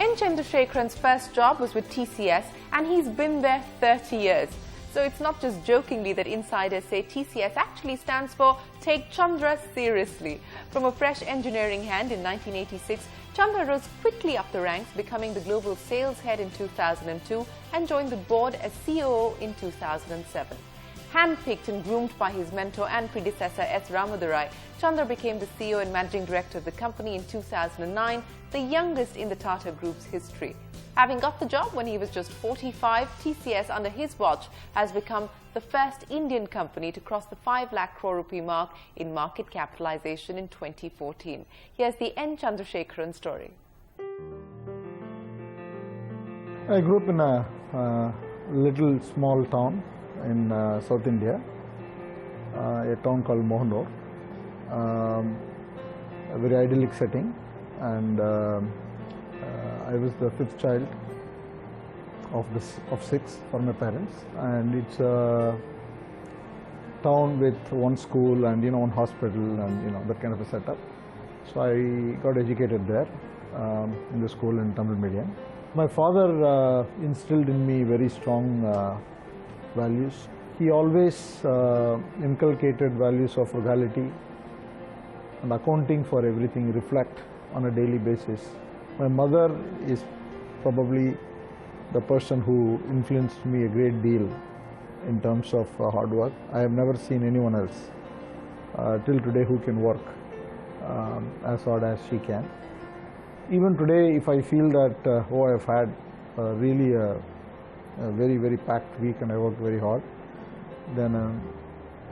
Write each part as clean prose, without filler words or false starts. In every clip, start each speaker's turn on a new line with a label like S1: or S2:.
S1: N. Chandrasekaran's first job was with TCS and he's been there 30 years. So it's not just jokingly that insiders say TCS actually stands for Take Chandra Seriously. From a fresh engineering hand in 1986, Chandra rose quickly up the ranks, becoming the global sales head in 2002 and joined the board as COO in 2007. Handpicked and groomed by his mentor and predecessor S. Ramadurai, Chandra became the CEO and managing director of the company in 2009, the youngest in the Tata Group's history. Having got the job when he was just 45, TCS under his watch has become the first Indian company to cross the 5 lakh crore rupee mark in market capitalization in 2014. Here's the N. Chandrasekaran story.
S2: I grew up in a little small town in South India, a town called Mohanur, a very idyllic setting, and I was the 5th child of 6 for my parents, and it's a town with one school and one hospital and that kind of a setup. So I got educated there in the school in Tamil medium. My father instilled in me very strong values. He always inculcated values of frugality and accounting for everything, reflect on a daily basis. My mother is probably the person who influenced me a great deal in terms of hard work. I have never seen anyone else till today who can work as hard as she can. Even today, if I feel that I've had really a very, very packed week and I worked very hard, then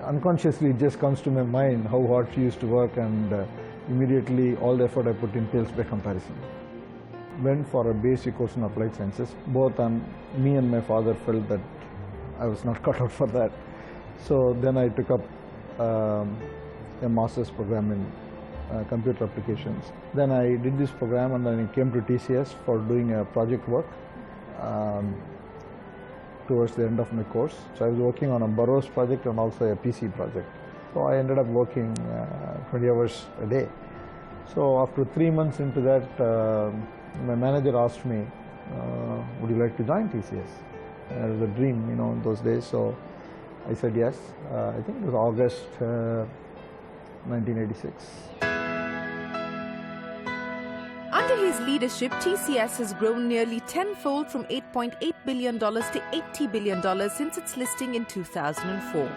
S2: unconsciously it just comes to my mind how hard she used to work, and immediately all the effort I put in pales by comparison. Went for a basic course in applied sciences. Both me and my father felt that I was not cut out for that. So then I took up a master's program in computer applications. Then I did this program and then I came to TCS for doing a project work towards the end of my course. So I was working on a Burroughs project and also a PC project. So I ended up working 20 hours a day. So after 3 months into that, my manager asked me, would you like to join TCS? It was a dream, in those days. So I said yes. I think it was August 1986.
S1: Under his leadership, TCS has grown nearly tenfold from $8.8 billion to $80 billion since its listing in 2004.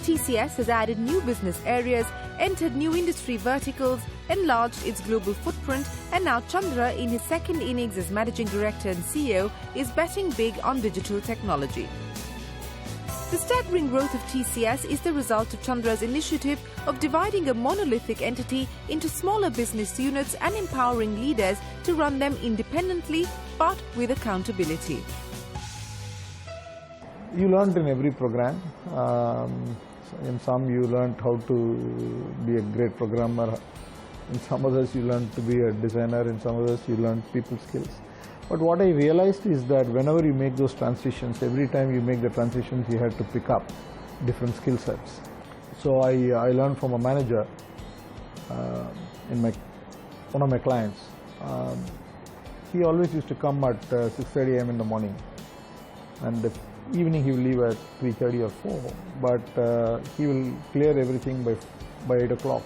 S1: TCS has added new business areas, entered new industry verticals, enlarged its global footprint, and now Chandra, in his second innings as Managing Director and CEO, is betting big on digital technology. The staggering growth of TCS is the result of Chandra's initiative of dividing a monolithic entity into smaller business units and empowering leaders to run them independently but with accountability.
S2: You learned in every program. In some you learned how to be a great programmer. In some others you learned to be a designer. In some others you learned people skills. But what I realized is that whenever you make those transitions, every time you make the transitions, you have to pick up different skill sets. So I learned from a manager in one of my clients. He always used to come at 6:30 a.m. in the morning, and the evening he will leave at 3:30 or 4. But he will clear everything by 8 o'clock,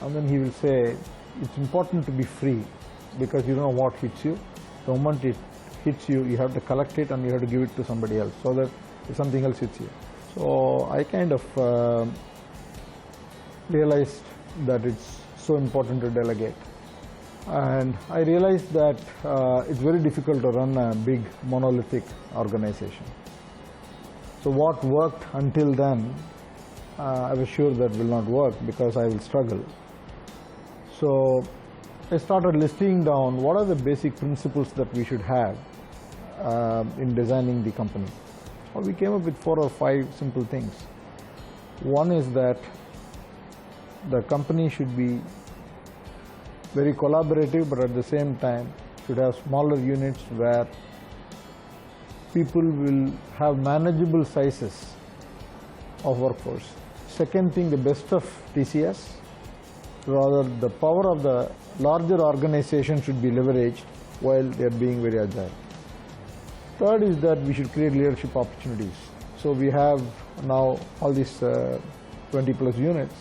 S2: and then he will say, "It's important to be free because you don't know what hits you. The moment it hits you, you have to collect it and you have to give it to somebody else so that if something else hits you." So I kind of realized that it's so important to delegate. And I realized that it's very difficult to run a big monolithic organization. So what worked until then, I was sure that will not work because I will struggle. So I started listing down what are the basic principles that we should have in designing the company. Well, we came up with 4 or 5 simple things. One is that the company should be very collaborative, but at the same time should have smaller units where people will have manageable sizes of workforce. Second thing, the best of TCS Rather, the power of the larger organization should be leveraged while they are being very agile. Third is that we should create leadership opportunities. So we have now all these 20 plus units,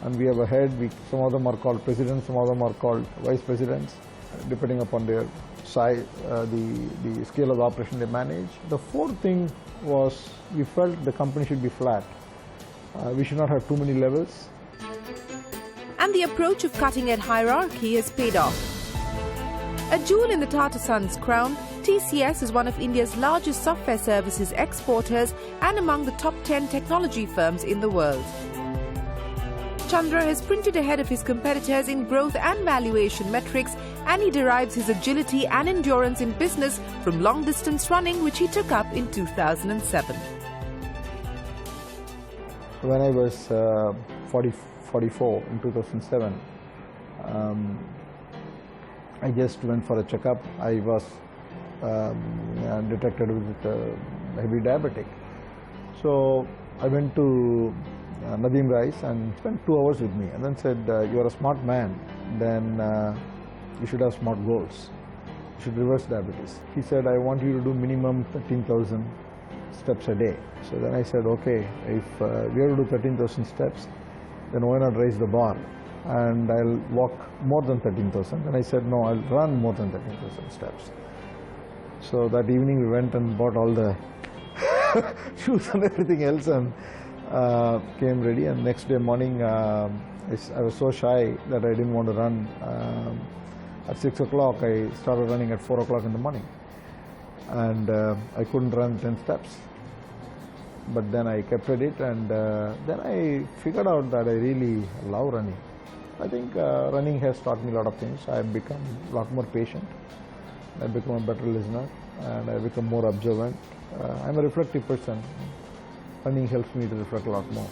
S2: and we have a head. Some of them are called presidents, some of them are called vice presidents, depending upon their size, the scale of the operation they manage. The fourth thing was we felt the company should be flat. We should not have too many levels.
S1: And the approach of cutting-edge hierarchy has paid off. A jewel in the Tata Sons' crown, TCS is one of India's largest software services exporters and among the top 10 technology firms in the world. Chandra has sprinted ahead of his competitors in growth and valuation metrics, and he derives his agility and endurance in business from long-distance running, which he took up in 2007.
S2: When I was 44 in 2007, I just went for a checkup. I was detected with heavy diabetic. So I went to Nadeem Rice and spent 2 hours with me, and then said, you are a smart man, then you should have smart goals. You should reverse diabetes. He said, I want you to do minimum 13,000 steps a day. So then I said, okay, if we have to do 13,000 steps, then why not raise the bar? And I'll walk more than 13,000. And I said, no, I'll run more than 13,000 steps. So that evening we went and bought all the shoes and everything else, and came ready. And next day morning, I was so shy that I didn't want to run. At 6 o'clock, I started running at 4 o'clock in the morning. And I couldn't run 10 steps. But then I kept at it, and then I figured out that I really love running. I think running has taught me a lot of things. I have become a lot more patient. I've become a better listener, and I've become more observant. I'm a reflective person. Running helps me to reflect a lot more.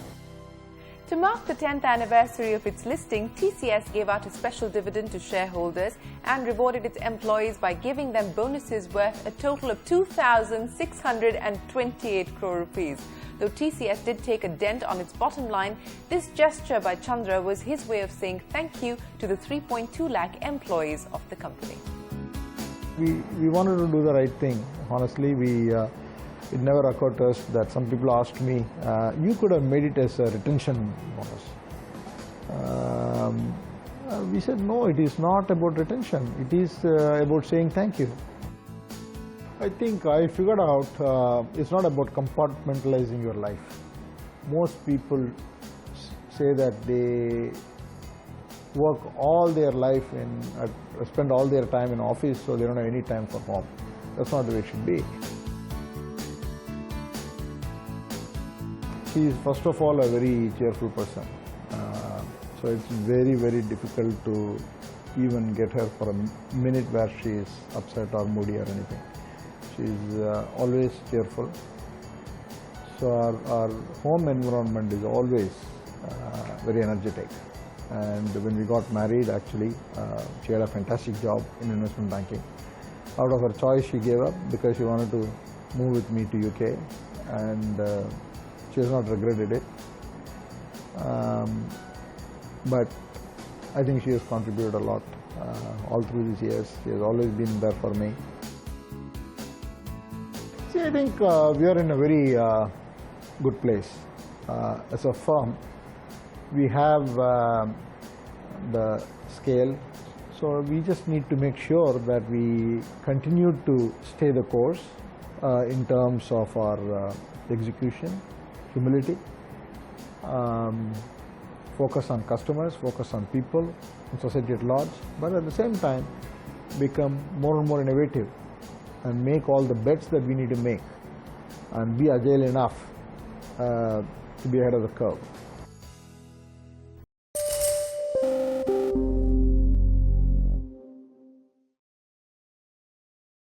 S1: To mark the 10th anniversary of its listing, TCS gave out a special dividend to shareholders and rewarded its employees by giving them bonuses worth a total of 2,628 crore rupees. Though TCS did take a dent on its bottom line, this gesture by Chandra was his way of saying thank you to the 3.2 lakh employees of the company.
S2: We wanted to do the right thing. Honestly, it never occurred to us that some people asked me, you could have made it as a retention bonus. We said, no, it is not about retention. It is about saying thank you. I think I figured out it's not about compartmentalizing your life. Most people say that they work all their life spend all their time in office, so they don't have any time for home. That's not the way it should be. She is first of all a very cheerful person. So it's very, very difficult to even get her for a minute where she is upset or moody or anything. She is always cheerful. So our home environment is always very energetic. And when we got married, actually, she had a fantastic job in investment banking. Out of her choice, she gave up because she wanted to move with me to UK, and she has not regretted it. But I think she has contributed a lot all through these years. She has always been there for me. See, I think we are in a very good place. As a firm, we have the scale, so we just need to make sure that we continue to stay the course in terms of our execution, humility, focus on customers, focus on people, and society at large, but at the same time become more and more innovative and make all the bets that we need to make and be agile enough to be ahead of the curve.